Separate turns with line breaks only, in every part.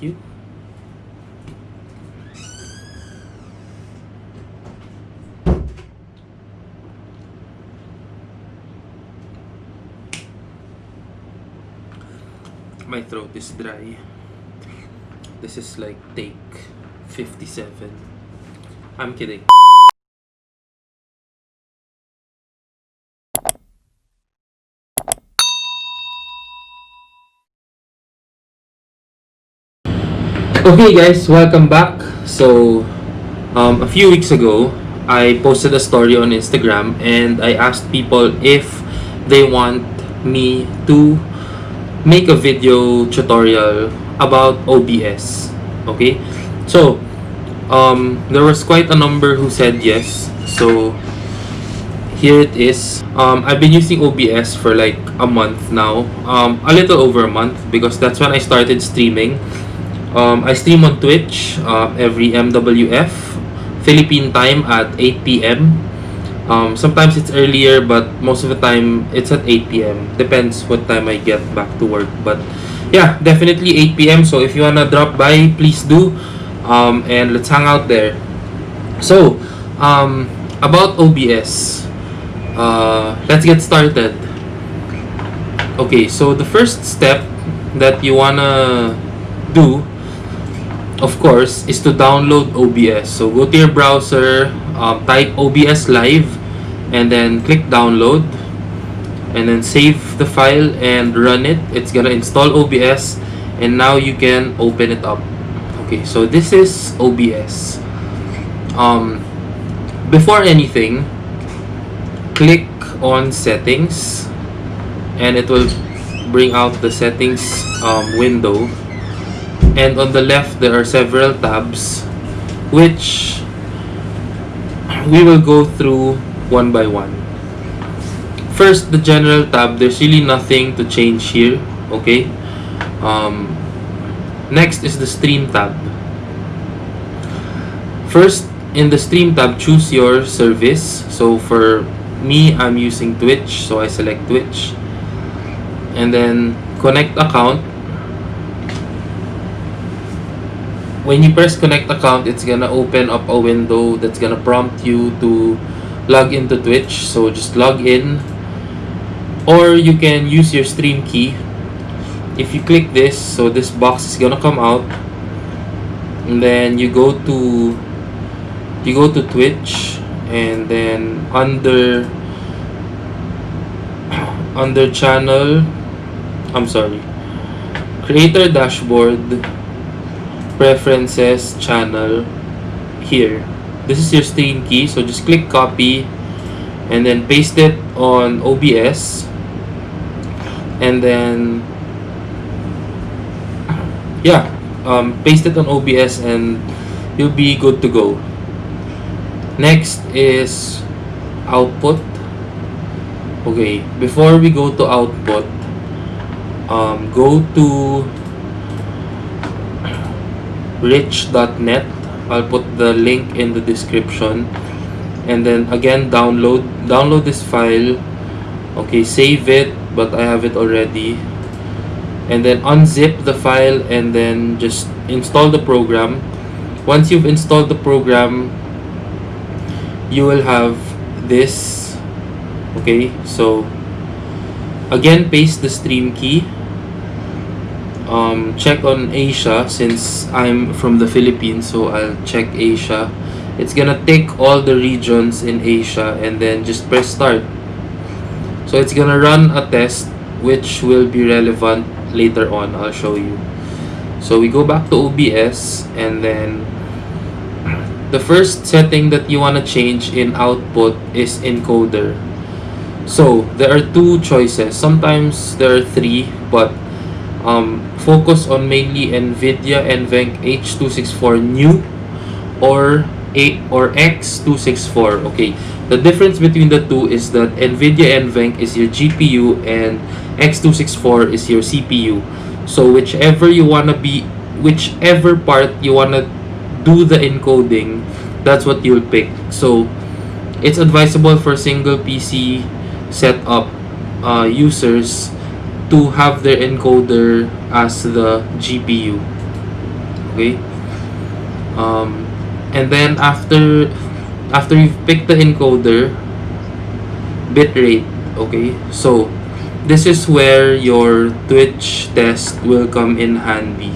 Thank you. My throat is dry. This is like take 57. I'm kidding. Okay guys, welcome back. So, a few weeks ago, I posted a story on Instagram and I asked people if they want me to make a video tutorial about OBS. Okay? So, there was quite a number who said yes. So, here it is. I've been using OBS for like a month now. A little over a month because that's when I started streaming. I stream on Twitch every MWF Philippine time at 8 p.m. Sometimes it's earlier, but most of the time it's at 8 p.m. Depends what time I get back to work. But yeah, definitely 8 p.m. So if you wanna drop by, please do. And let's hang out there. So, about OBS. Let's get started. Okay, so the first step that you wanna do, of course, is to download OBS. So go to your browser, type OBS Live, and then click download, and then save the file and run it. It's gonna install OBS, and now you can open it up. Okay, so this is OBS. Before anything, click on settings, and it will bring out the settings window. And on the left there are several tabs which we will go through one by one. First, the general tab. There's really nothing to change here. Okay. Next is the stream tab. First, in the stream tab, choose your service. So for me, I'm using Twitch, so I select Twitch, and then connect account. When you press connect account, it's gonna open up a window that's gonna prompt you to log into Twitch. So just log in, or you can use your stream key. If you click this, so this box is gonna come out, and then you go to Twitch, and then under channel, creator dashboard, preferences, channel. Here, this is your stream key, so just click copy and then paste it on OBS, and then paste it on OBS and you'll be good to go. Next is output. Okay, before we go to output, go to rich.net. I'll put the link in the description, and then again download this file. Okay, save it, but I have it already, and then unzip the file and then just install the program. Once you've installed the program, you will have this. Okay, so again, paste the stream key. Check on Asia, since I'm from the Philippines, so I'll check Asia. It's gonna take all the regions in Asia, and then just press start. So it's gonna run a test which will be relevant later on. I'll show you. So we go back to OBS, and then the first setting that you want to change in output is encoder. So there are two choices. Sometimes there are three, but focus on mainly NVIDIA NVENC H264 new or X264. Okay, the difference between the two is that NVIDIA NVENC is your GPU and X264 is your CPU. So whichever part you wanna do the encoding, that's what you'll pick. So it's advisable for single PC setup users to have their encoder as the GPU. Okay. um, and then after you've picked the encoder, bitrate. Okay, so this is where your Twitch test will come in handy.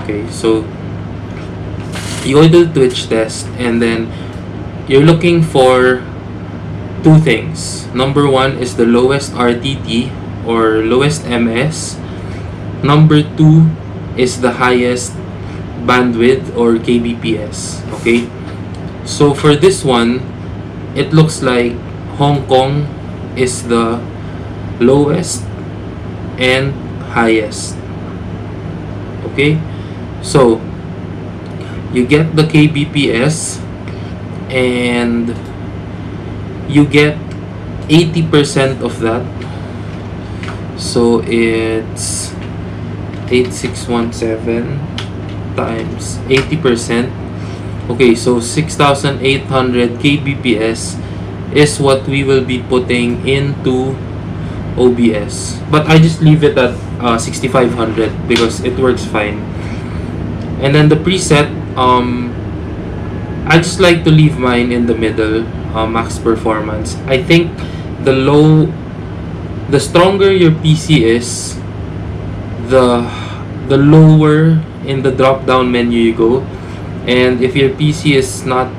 Okay, so you go to the Twitch test, and then you're looking for two things. Number one is the lowest RTT or lowest MS. Number two is the highest bandwidth or kbps. Okay, so for this one, it looks like Hong Kong is the lowest and highest. Okay, so you get the kbps and you get 80% of that. So it's 8617 times 80%. Okay, so 6800 kbps is what we will be putting into OBS. But I just leave it at 6500 because it works fine. And then the preset, I just like to leave mine in the middle, max performance. I think the stronger your PC is, the lower in the drop down menu you go. And if your PC is not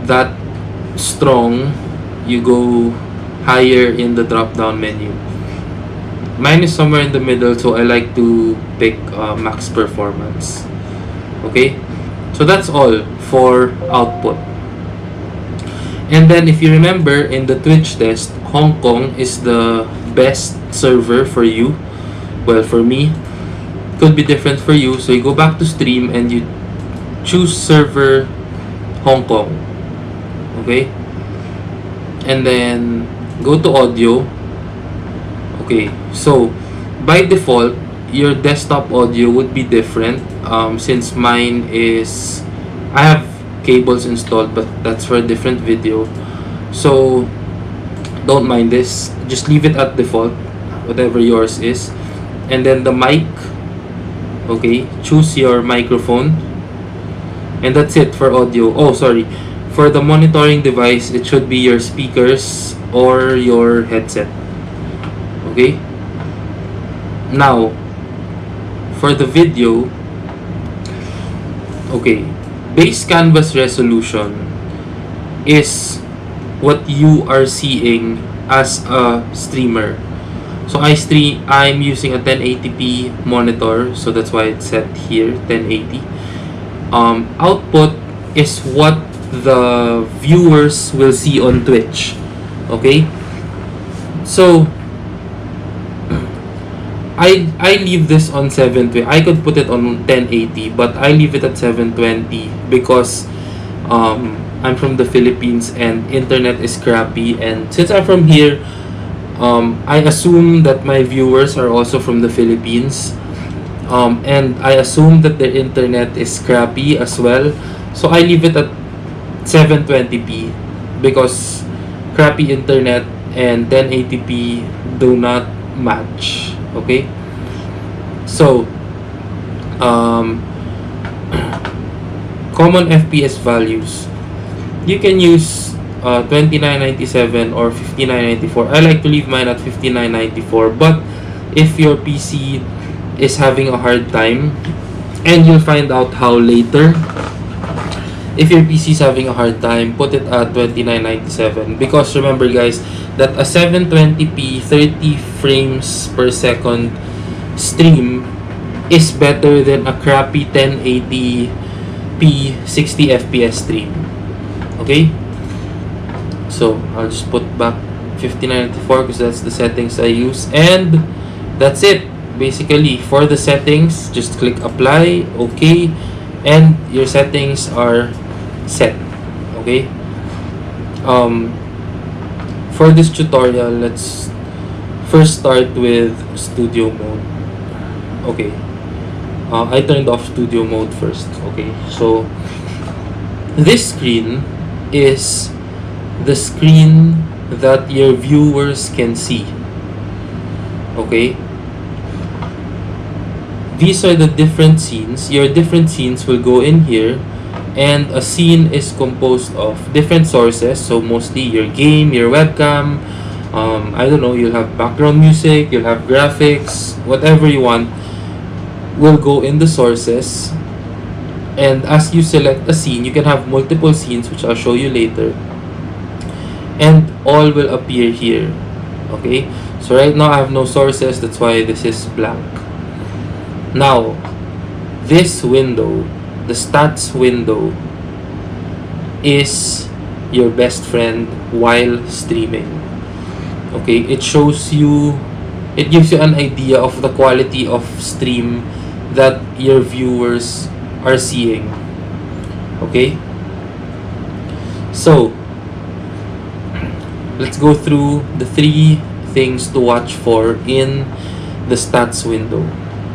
that strong, you go higher in the drop down menu. Mine is somewhere in the middle, so I like to pick max performance. Okay, so that's all for output. And then if you remember, in the Twitch test, Hong Kong is the best server for you. Well, for me, could be different for you. So you go back to stream and you choose server Hong Kong. Okay, and then go to audio. Okay, so by default, your desktop audio would be different. Since mine is, I have cables installed, but that's for a different video. So don't mind this. Just leave it at default, whatever yours is. And then the mic. Okay, choose your microphone. And that's it for audio. Oh, sorry. For the monitoring device, it should be your speakers or your headset. Okay, now for the video. Okay, base canvas resolution is what you are seeing as a streamer. So I'm using a 1080p monitor, so that's why it's set here 1080. Output is what the viewers will see on Twitch. Okay, so I leave this on 720. I could put it on 1080, but I leave it at 720 because I'm from the Philippines and internet is crappy. And since I'm from here, I assume that my viewers are also from the Philippines. And I assume that their internet is crappy as well. So I leave it at 720p because crappy internet and 1080p do not match. Okay, so common FPS values, you can use 2997 or 5994. I like to leave mine at 5994, but if your PC is having a hard time, and you'll find out how later, if your PC is having a hard time, put it at 2997. Because remember guys, that a 720p 30 frames per second stream is better than a crappy 1080p 60 fps stream. Okay, so I'll just put back 5994 because that's the settings I use, and that's it. Basically, for the settings, just click apply, okay, and your settings are set. Okay, for this tutorial, let's first start with studio mode. Okay, I turned off studio mode first. Okay, so this screen is the screen that your viewers can see. Okay, these are the different scenes. Your different scenes will go in here, and a scene is composed of different sources. So mostly your game, your webcam, I don't know, you'll have background music, you'll have graphics, whatever you want will go in the sources. And as you select a scene, you can have multiple scenes, which I'll show you later, and all will appear here. Okay, so right now I have no sources, that's why this is blank. Now this window, the stats window, is your best friend while streaming. Okay, it shows you, it gives you an idea of the quality of stream that your viewers are seeing. Okay, so let's go through the 3 things to watch for in the stats window.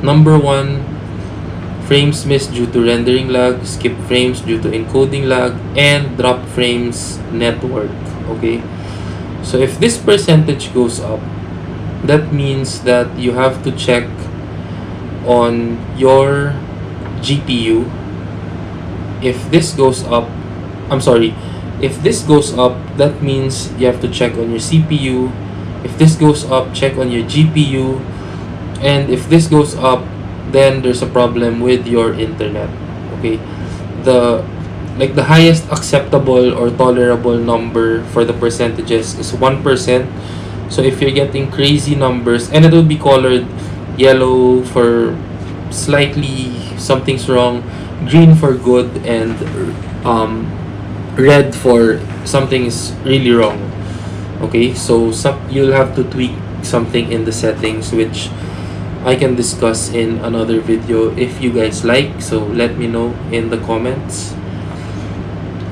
Number 1, frames missed due to rendering lag, skip frames due to encoding lag, and drop frames network. Okay, so if this percentage goes up, that means that you have to check on your GPU. If this goes up, if this goes up, that means you have to check on your CPU. If this goes up, check on your GPU. And if this goes up, then there's a problem with your internet. Okay, the highest acceptable or tolerable number for the percentages is 1%. So if you're getting crazy numbers, and it will be colored yellow for slightly something's wrong, green for good, and red for something is really wrong. Okay, so you'll have to tweak something in the settings, which I can discuss in another video if you guys like, so let me know in the comments.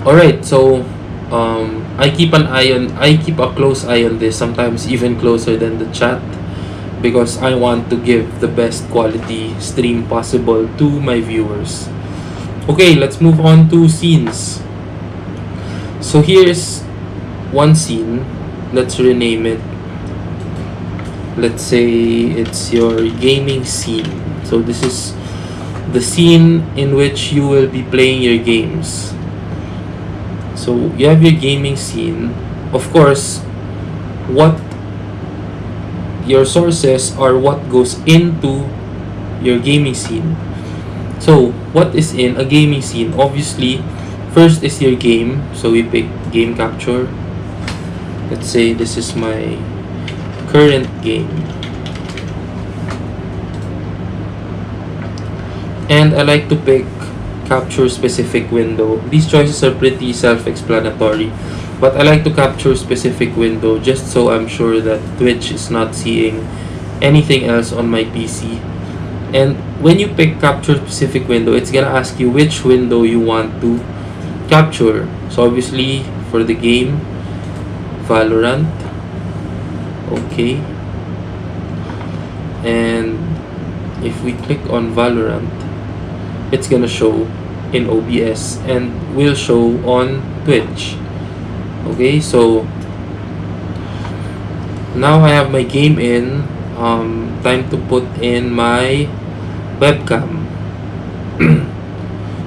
Alright, so I keep a close eye on this, sometimes even closer than the chat, because I want to give the best quality stream possible to my viewers. Okay, let's move on to scenes. So here's one scene. Let's rename it. Let's say it's your gaming scene. So this is the scene in which you will be playing your games. So you have your gaming scene. Of course, what your sources are what goes into your gaming scene. So what is in a gaming scene? Obviously, first is your game. So we pick game capture. Let's say this is my current game, and I like to pick capture specific window. These choices are pretty self-explanatory, but I like to capture specific window just so I'm sure that Twitch is not seeing anything else on my PC. And when you pick capture specific window, it's gonna ask you which window you want to capture. So obviously for the game, Valorant. Okay, and if we click on Valorant, it's gonna show in OBS and will show on Twitch. Okay, so now I have my game in. Time to put in my webcam.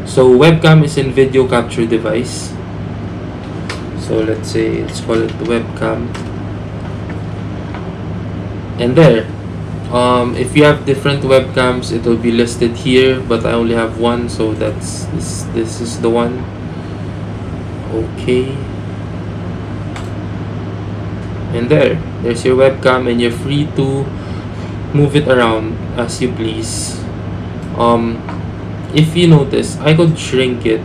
So webcam is in video capture device. So let's say, let's call it the webcam. And there, if you have different webcams, it will be listed here, but I only have one, so that's this is the one. Okay, and there's your webcam, and you're free to move it around as you please. If you notice, I could shrink it,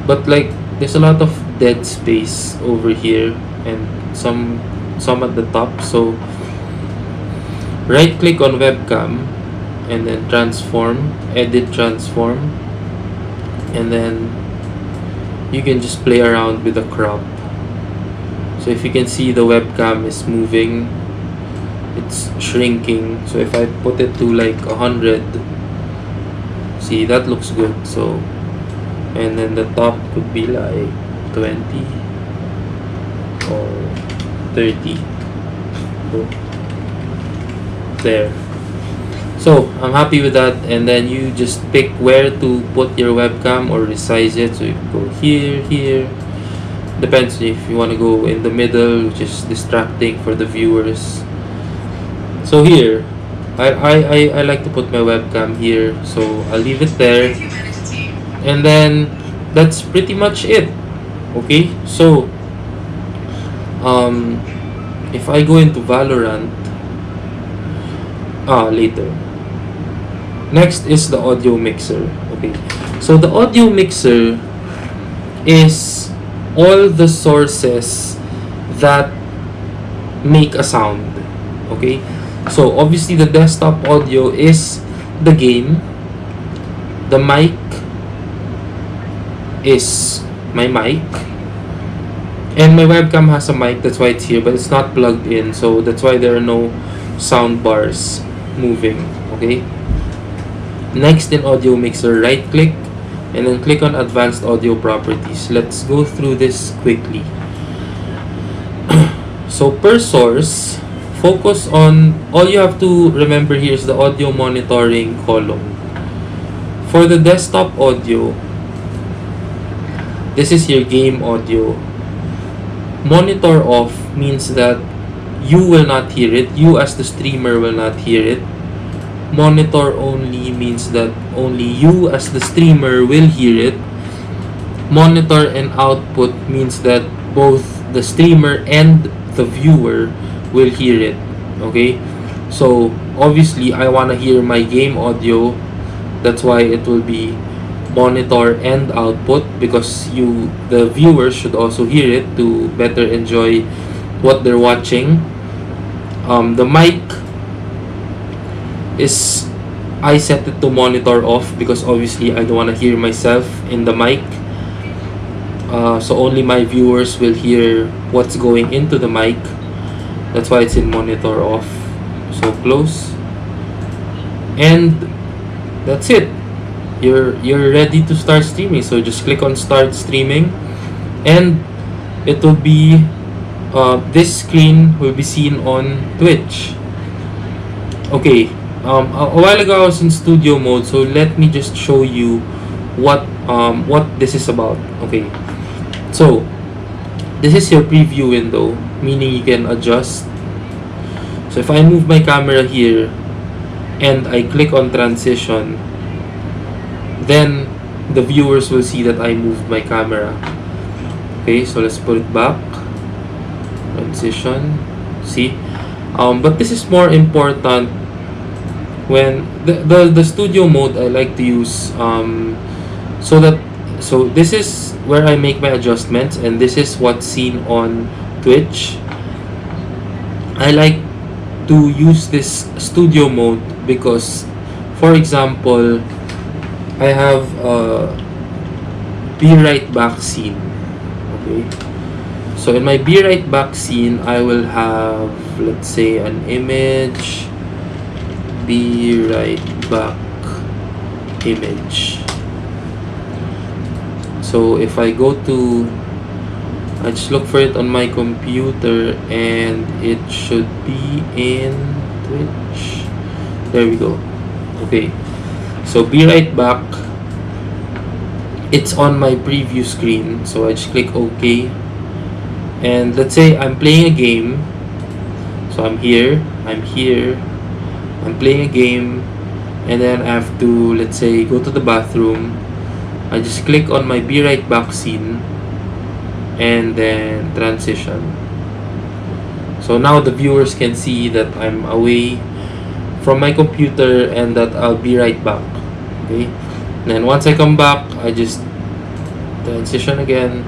but like there's a lot of dead space over here and some at the top. So right click on webcam and then transform, edit transform, and then you can just play around with the crop. So if you can see, the webcam is moving, it's shrinking. So if I put it to like 100, see, that looks good. So, and then the top could be like 20 or 30. So, there. So I'm happy with that, and then you just pick where to put your webcam or resize it. So you can go here, here. Depends if you want to go in the middle, which is distracting for the viewers. So here, I like to put my webcam here, so I'll leave it there. And then that's pretty much it. Okay, so if I go into Valorant, later. Next is the audio mixer. Okay, so the audio mixer is all the sources that make a sound. Okay, so obviously the desktop audio is the game. The mic is my mic, and my webcam has a mic, that's why it's here, but it's not plugged in, so that's why there are no sound bars moving. Okay, next in audio mixer, right click and then click on advanced audio properties. Let's go through this quickly. So per source, focus on, all you have to remember here is the audio monitoring column. For the desktop audio, this is your game audio. Monitor off means that you will not hear it, you as the streamer will not hear it. Monitor only means that only you as the streamer will hear it. Monitor and output means that both the streamer and the viewer will hear it. Okay, so obviously I want to hear my game audio, that's why it will be monitor and output, because you, the viewers, should also hear it to better enjoy what they're watching. The mic is, I set it to monitor off because obviously I don't want to hear myself in the mic. So only my viewers will hear what's going into the mic. That's why it's in monitor off. So close. And that's it. You're ready to start streaming. So just click on start streaming, and it will be this screen will be seen on Twitch. Okay. A while ago I was in studio mode, so let me just show you what this is about. Okay, so this is your preview window, meaning you can adjust. So if I move my camera here and I click on transition, then the viewers will see that I moved my camera. Okay, so let's put it back. Transition. See? But this is more important when the studio mode I like to use, so this is where I make my adjustments, and this is what's seen on Twitch. I like to use this studio mode because, for example, I have a be right back scene. Okay, so in my be right back scene I will have, let's say, an image, be right back image. So if I go to, I just look for it on my computer, and it should be in Twitch. There we go. Okay, so be right back, it's on my preview screen, so I just click OK. And let's say I'm playing a game, so I'm here, I'm playing a game, and then I have to, let's say, go to the bathroom. I just click on my be right back scene and then transition. So now the viewers can see that I'm away from my computer and that I'll be right back. Okay, and then once I come back, I just transition again,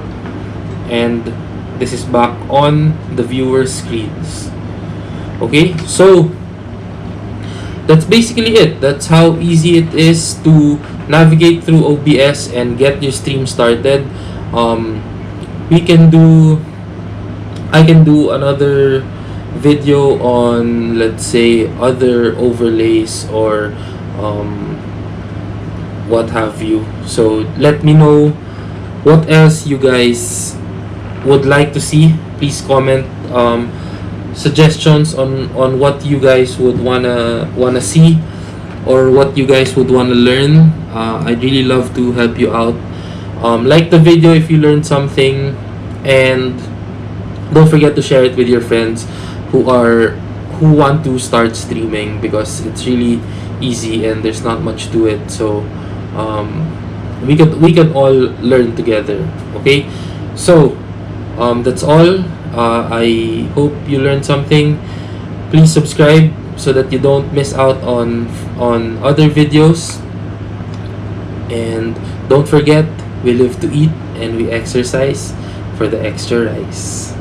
and this is back on the viewer screens. Okay, so that's basically it. That's how easy it is to navigate through OBS and get your stream started. I can do another video on, let's say, other overlays or what have you. So let me know what else you guys would like to see. Please comment suggestions on what you guys would wanna see. or what you guys would want to learn. I'd really love to help you out. Like the video if you learned something, and don't forget to share it with your friends who want to start streaming, because it's really easy and there's not much to it. So we can all learn together. Okay, so that's all. I hope you learned something. Please subscribe so that you don't miss out on other videos, and don't forget, we live to eat and we exercise for the extra rice.